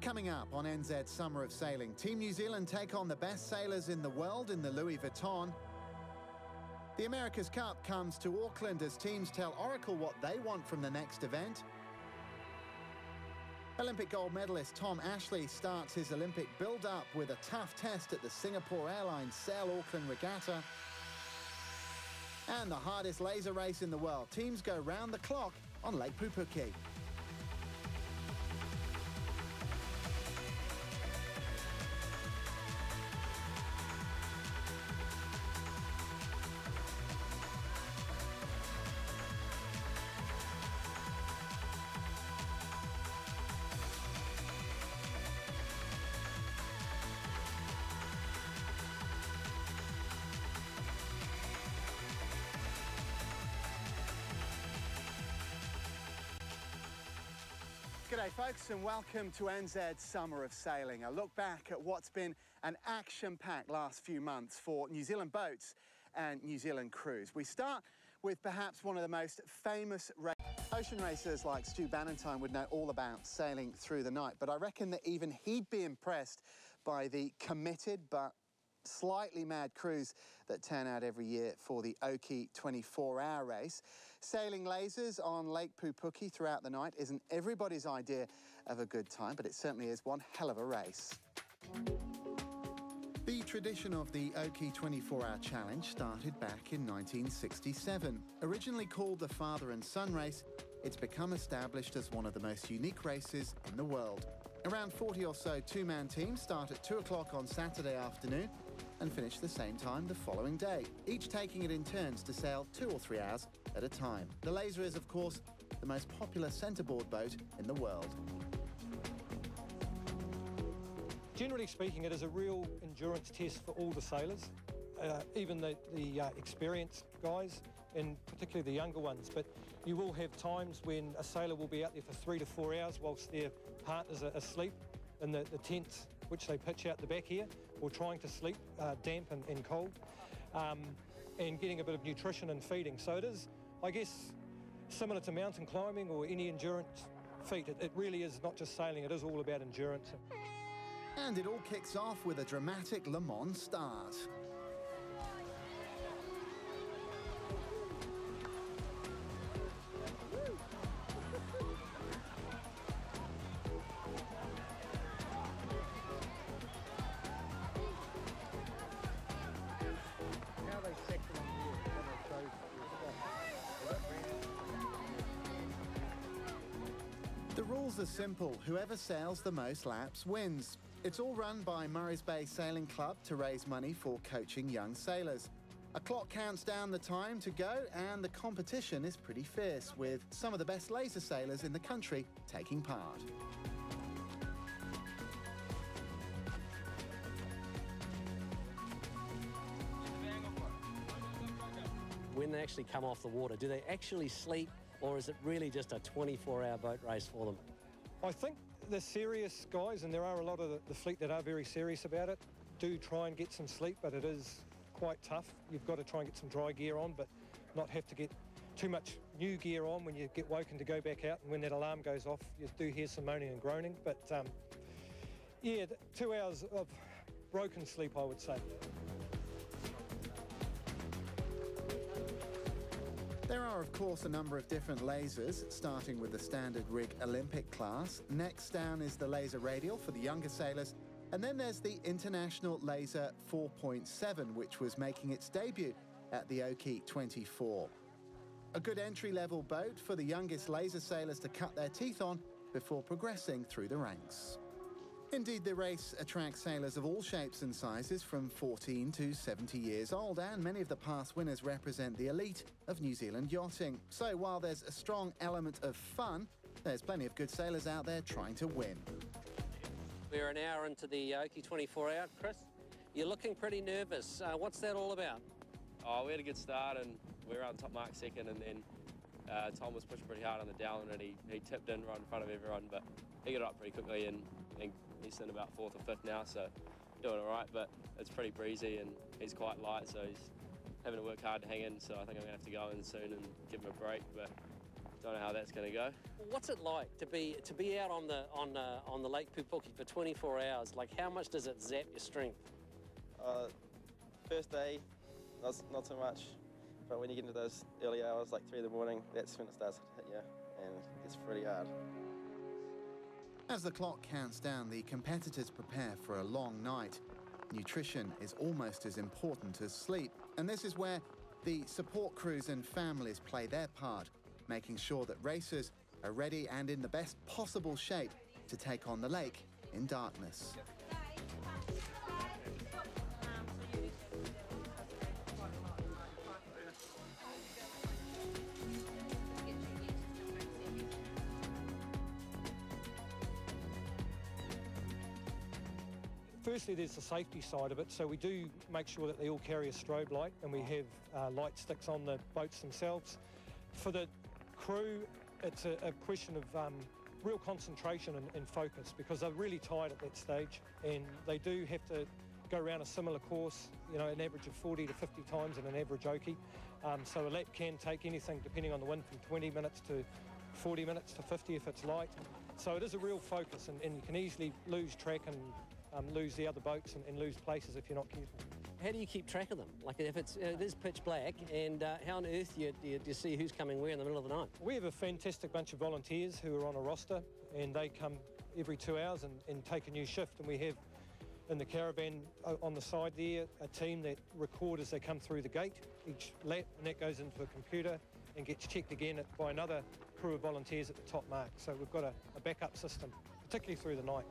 Coming up on NZ Summer of Sailing, Team New Zealand take on the best sailors in the world in the Louis Vuitton. The America's Cup comes to Auckland as teams tell Oracle what they want from the next event. Olympic gold medalist Tom Ashley starts his Olympic build-up with a tough test at the Singapore Airlines Sail Auckland Regatta. And the hardest laser race in the world. Teams go round the clock on Lake Pupuke. G'day folks and welcome to NZ Summer of Sailing. A look back at what's been an action-packed last few months for New Zealand boats and New Zealand crews. We start with perhaps one of the most famous ocean racers like Stu Bannatyne would know all about sailing through the night, but I reckon that even he'd be impressed by the committed but slightly mad crews that turn out every year for the OKI 24-hour race. Sailing lasers on Lake Pupuke throughout the night isn't everybody's idea of a good time, but it certainly is one hell of a race. The tradition of the OKI 24-hour challenge started back in 1967. Originally called the Father and Son race, it's become established as one of the most unique races in the world. Around 40 or so two-man teams start at 2 o'clock on Saturday afternoon and finish the same time the following day, each taking it in turns to sail 2 or 3 hours at a time. The laser is, of course, the most popular centreboard boat in the world. Generally speaking, it is a real endurance test for all the sailors, even the experienced guys, and particularly the younger ones. But you will have times when a sailor will be out there for 3 to 4 hours whilst their partners are asleep in the tents which they pitch out the back here, or trying to sleep damp and cold, and getting a bit of nutrition and feeding. So it is, I guess, similar to mountain climbing or any endurance feat. It really is not just sailing, it is all about endurance. And it all kicks off with a dramatic Le Mans start. The rules are simple. Whoever sails the most laps wins. It's all run by Murray's Bay Sailing Club to raise money for coaching young sailors. A clock counts down the time to go, and the competition is pretty fierce, with some of the best laser sailors in the country taking part. When they actually come off the water, do they actually sleep, or is it really just a 24-hour boat race for them? I think the serious guys, and there are a lot of the fleet that are very serious about it, do try and get some sleep, but it is quite tough. You've got to try and get some dry gear on, but not have to get too much new gear on when you get woken to go back out, and when that alarm goes off, you do hear some moaning and groaning. But yeah, 2 hours of broken sleep, I would say. There are, of course, a number of different lasers, starting with the standard rig Olympic class. Next down is the laser radial for the younger sailors. And then there's the International Laser 4.7, which was making its debut at the OKI 24. A good entry-level boat for the youngest laser sailors to cut their teeth on before progressing through the ranks. Indeed, the race attracts sailors of all shapes and sizes from 14 to 70 years old, and many of the past winners represent the elite of New Zealand yachting. So while there's a strong element of fun, there's plenty of good sailors out there trying to win. We're an hour into the OKI 24-hour, Chris. You're looking pretty nervous. What's that all about? Oh, we had a good start and we were on top mark second, and then Tom was pushing pretty hard on the dowel, and he tipped in right in front of everyone, but he got up pretty quickly, and he's in about 4th or 5th now, so doing all right, but it's pretty breezy and he's quite light, so he's having to work hard to hang in, so I think I'm going to have to go in soon and give him a break, but don't know how that's going to go. What's it like to be out on the Lake Pupuke for 24 hours? Like, how much does it zap your strength? First day, not so much, but when you get into those early hours, like 3 in the morning, that's when it starts to hit you, and it's pretty hard. As the clock counts down, the competitors prepare for a long night. Nutrition is almost as important as sleep, and this is where the support crews and families play their part, making sure that racers are ready and in the best possible shape to take on the lake in darkness. Firstly, there's the safety side of it, so we do make sure that they all carry a strobe light, and we have light sticks on the boats themselves. For the crew, it's a question of real concentration and focus, because they're really tired at that stage, and they do have to go around a similar course, you know, an average of 40 to 50 times in an average OKI. So a lap can take anything, depending on the wind, from 20 minutes to 40 minutes to 50 if it's light. So it is a real focus, and you can easily lose track and lose the other boats and lose places if you're not careful. How do you keep track of them? Like, if it is pitch black, and how on earth do you see who's coming where in the middle of the night? We have a fantastic bunch of volunteers who are on a roster, and they come every 2 hours and take a new shift, and we have in the caravan on the side there a team that record as they come through the gate each lap, and that goes into a computer and gets checked again by another crew of volunteers at the top mark. So we've got a backup system, particularly through the night.